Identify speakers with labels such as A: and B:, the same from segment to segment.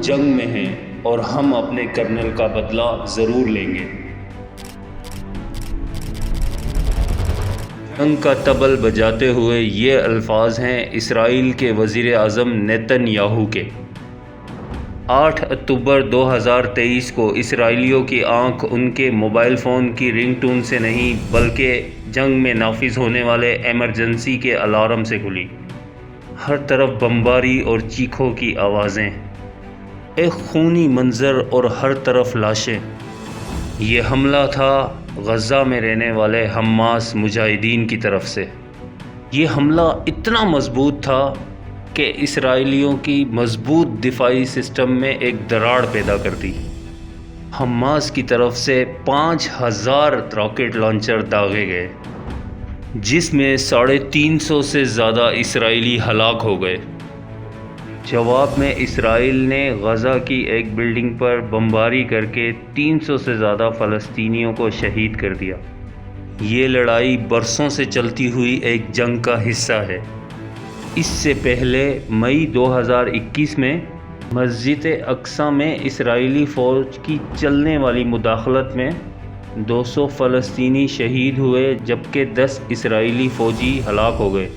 A: جنگ میں ہیں اور ہم اپنے کرنل کا بدلہ ضرور لیں گے۔ جنگ کا طبل بجاتے ہوئے یہ الفاظ ہیں اسرائیل کے وزیر اعظم نیتن یاہو کے۔ 8 اکتوبر 2023 کو اسرائیلیوں کی آنکھ ان کے موبائل فون کی رنگ ٹون سے نہیں بلکہ جنگ میں نافذ ہونے والے ایمرجنسی کے الارم سے کھلی۔ ہر طرف بمباری اور چیخوں کی آوازیں، ایک خونی منظر اور ہر طرف لاشیں۔ یہ حملہ تھا غزہ میں رہنے والے حماس مجاہدین کی طرف سے۔ یہ حملہ اتنا مضبوط تھا کہ اسرائیلیوں کی مضبوط دفاعی سسٹم میں ایک دراڑ پیدا کر دی۔ حماس کی طرف سے 5000 راکٹ لانچر داغے گئے، جس میں 350 سے زیادہ اسرائیلی ہلاک ہو گئے۔ جواب میں اسرائیل نے غزہ کی ایک بلڈنگ پر بمباری کر کے 300 سے زیادہ فلسطینیوں کو شہید کر دیا۔ یہ لڑائی برسوں سے چلتی ہوئی ایک جنگ کا حصہ ہے۔ اس سے پہلے مئی 2021 میں مسجد اقصیٰ میں اسرائیلی فوج کی چلنے والی مداخلت میں 200 فلسطینی شہید ہوئے جبکہ 10 اسرائیلی فوجی ہلاک ہو گئے۔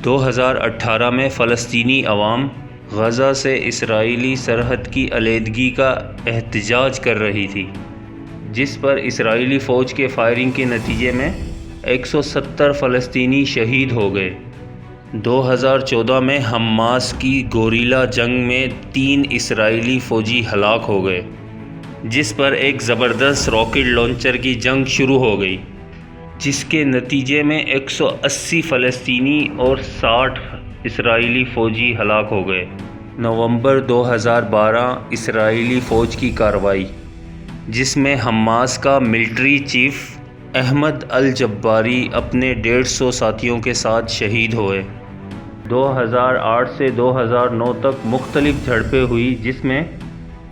A: 2018 میں فلسطینی عوام غزہ سے اسرائیلی سرحد کی علیحدگی کا احتجاج کر رہی تھی، جس پر اسرائیلی فوج کے فائرنگ کے نتیجے میں 170 فلسطینی شہید ہو گئے۔ 2014 میں حماس کی گوریلا جنگ میں 3 اسرائیلی فوجی ہلاک ہو گئے، جس پر ایک زبردست راکٹ لانچر کی جنگ شروع ہو گئی، جس کے نتیجے میں 180 فلسطینی اور 60 اسرائیلی فوجی ہلاک ہو گئے۔ نومبر 2012 اسرائیلی فوج کی کارروائی، جس میں حماس کا ملٹری چیف احمد الجباری اپنے 150 ساتھیوں کے ساتھ شہید ہوئے۔ 2008 سے 2009 تک مختلف جھڑپیں ہوئی، جس میں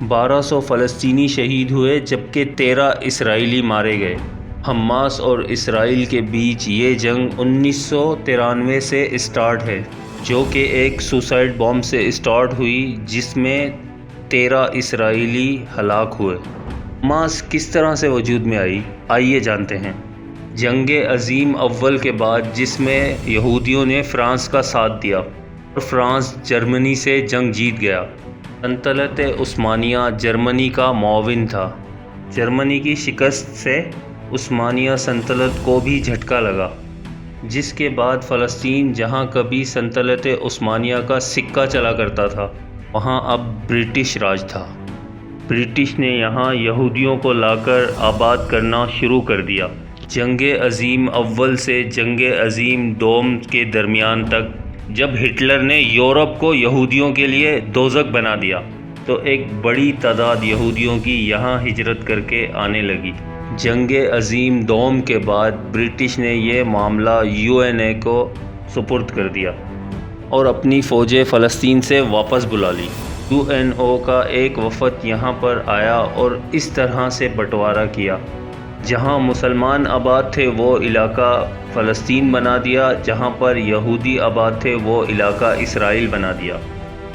A: 1200 فلسطینی شہید ہوئے جبکہ 13 اسرائیلی مارے گئے۔ حماس اور اسرائیل کے بیچ یہ جنگ 1993 سے اسٹارٹ ہے، جو کہ ایک سوسائڈ بام سے اسٹارٹ ہوئی جس میں 13 اسرائیلی ہلاک ہوئے۔ حماس کس طرح سے وجود میں آئی، آئیے جانتے ہیں۔ جنگ عظیم اول کے بعد، جس میں یہودیوں نے فرانس کا ساتھ دیا اور فرانس جرمنی سے جنگ جیت گیا۔ سلطنت عثمانیہ جرمنی کا معاون تھا۔ جرمنی کی شکست سے عثمانیہ سلطنت کو بھی جھٹکا لگا، جس کے بعد فلسطین، جہاں کبھی سلطنت عثمانیہ کا سکہ چلا کرتا تھا، وہاں اب برٹش راج تھا۔ برٹش نے یہاں یہودیوں کو لا کر آباد کرنا شروع کر دیا۔ جنگ عظیم اول سے جنگ عظیم دوم کے درمیان تک، جب ہٹلر نے یورپ کو یہودیوں کے لیے دوزخ بنا دیا، تو ایک بڑی تعداد یہودیوں کی یہاں ہجرت کر کے آنے لگی۔ جنگ عظیم دوم کے بعد برٹش نے یہ معاملہ UN کو سپرد کر دیا اور اپنی فوجیں فلسطین سے واپس بلا لی۔ UNO کا ایک وفد یہاں پر آیا اور اس طرح سے بٹوارا کیا، جہاں مسلمان آباد تھے وہ علاقہ فلسطین بنا دیا، جہاں پر یہودی آباد تھے وہ علاقہ اسرائیل بنا دیا،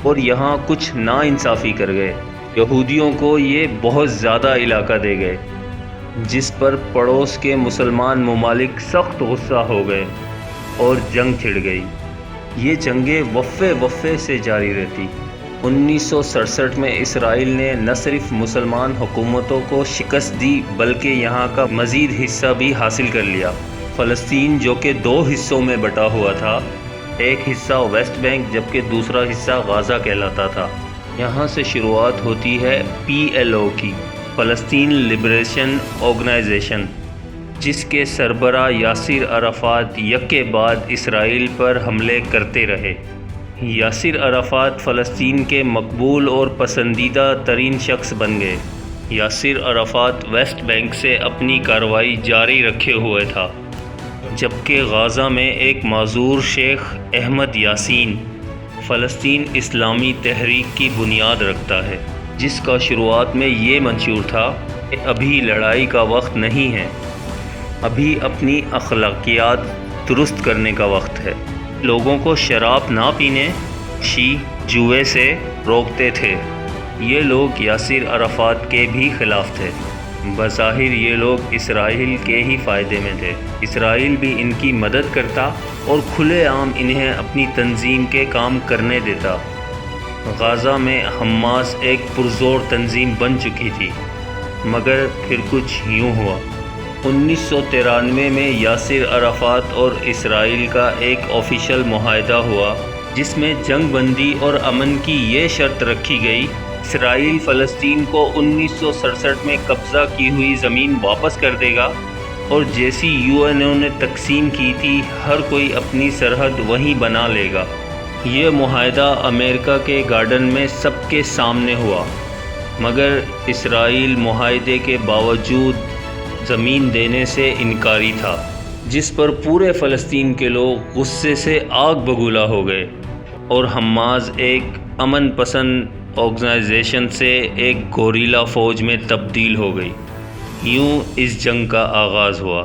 A: اور یہاں کچھ ناانصافی کر گئے۔ یہودیوں کو یہ بہت زیادہ علاقہ دے گئے، جس پر پڑوس کے مسلمان ممالک سخت غصہ ہو گئے اور جنگ چھڑ گئی۔ یہ جنگیں وقفے سے جاری رہتی۔ 1967 میں اسرائیل نے نہ صرف مسلمان حکومتوں کو شکست دی بلکہ یہاں کا مزید حصہ بھی حاصل کر لیا۔ فلسطین، جو کہ 2 حصوں میں بٹا ہوا تھا، ایک حصہ ویسٹ بینک جبکہ دوسرا حصہ غازہ کہلاتا تھا۔ یہاں سے شروعات ہوتی ہے PLO کی، فلسطین لبریشن آرگنائزیشن، جس کے سربراہ یاسر عرفات یکے بعد اسرائیل پر حملے کرتے رہے۔ یاسر عرفات فلسطین کے مقبول اور پسندیدہ ترین شخص بن گئے۔ یاسر عرفات ویسٹ بینک سے اپنی کارروائی جاری رکھے ہوئے تھا، جبکہ غازہ میں ایک معذور شیخ احمد یاسین فلسطین اسلامی تحریک کی بنیاد رکھتا ہے، جس کا شروعات میں یہ منشور تھا کہ ابھی لڑائی کا وقت نہیں ہے، ابھی اپنی اخلاقیات درست کرنے کا وقت ہے۔ لوگوں کو شراب نہ پینے، جوئے سے روکتے تھے یہ لوگ یاسر عرفات کے بھی خلاف تھے۔ بظاہر یہ لوگ اسرائیل کے ہی فائدے میں تھے۔ اسرائیل بھی ان کی مدد کرتا اور کھلے عام انہیں اپنی تنظیم کے کام کرنے دیتا۔ غزہ میں حماس ایک پرزور تنظیم بن چکی تھی، مگر پھر کچھ یوں ہوا۔ 1993 میں یاسر عرفات اور اسرائیل کا ایک آفیشل معاہدہ ہوا، جس میں جنگ بندی اور امن کی یہ شرط رکھی گئی: اسرائیل فلسطین کو 1967 میں قبضہ کی ہوئی زمین واپس کر دے گا، اور جیسی UN نے تقسیم کی تھی ہر کوئی اپنی سرحد وہیں بنا لے گا۔ یہ معاہدہ امریکہ کے گارڈن میں سب کے سامنے ہوا، مگر اسرائیل معاہدے کے باوجود زمین دینے سے انکاری تھا، جس پر پورے فلسطین کے لوگ غصے سے آگ بگولا ہو گئے، اور حماس ایک امن پسند آرگنائزیشن سے ایک گوریلا فوج میں تبدیل ہو گئی۔ یوں اس جنگ کا آغاز ہوا۔